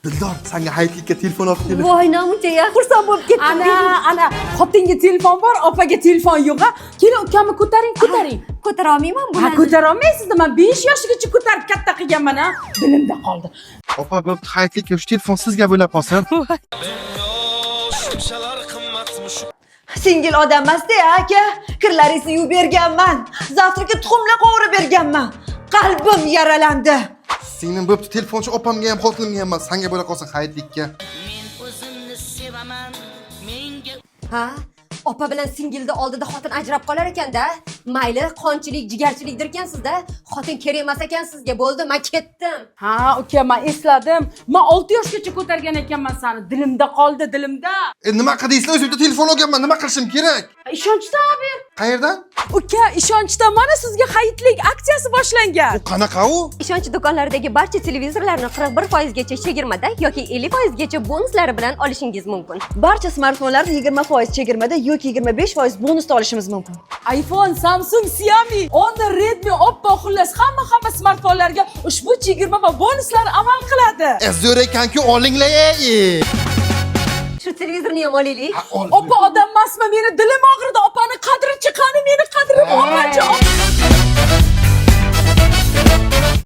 Dildor, senga hayitlikka telefon olib keldim. Voy, namuncha xursand bo'lib ketdim. Ana, xotinga telefon bor, opaga telefon yo'q. Keling, ukamni ko'taring. Ko'tara olmayman Ha, buni. ko'tara olmaysizda, men 5 yoshgacha ko'tarib katta qilganman, ha. Dilimda qoldi. Opa, bo'pti, hayitlikka shu telefon sizga bo'lib qolsin. Singil odam emas-da, aka. Kirlaringizni yuvib berganman. Zavtrga tuxumlar qovurib berganman. Qalbim yaralandi. Singlim bo'pti, telefonchi opamga ham, xotinimga ham emas, senga bo'lib qolsin hayitlikka. Ha? Opa bilan singilni oldida xotin ajrab qolar ekanda. Mayli, qonchilik, jigarchilikdir ekansizda. Xotin kerak emas ekan sizga. Bo'ldi, men ketdim. Ha, uka, men esladim. Men 6 yoshgacha ko'targan ekanman seni. Dilimda qoldi, dilimda. Nima qildingizlar? O'zimda telefon olganman, nima qilishim kerak? Ishonchdan ber. Qayerdan? Uka, ishonchdan mana sizga hayitlik aksiyasi boshlangan. U qanaqa u? Ishonch do'konlaridagi barcha televizorlarni 41% gacha chegirmada yoki 50% gacha bonuslari bilan olishingiz mumkin. Barcha smartfonlarni 20% chegirmada yoki 25% bonusda olishimiz mumkin. iPhone, Samsung, Xiaomi, Honor, Redmi, Oppo, xullas hamma smartfonlarga ushbu chegirma va bonuslar amal qiladi. Zo'r ekan-ku, olinglar. Shu televizorni ham olaylik. Oppa odam emasmi? Meni dilim og'ridi. Opani qadri chiqani, meni qadrim opachi.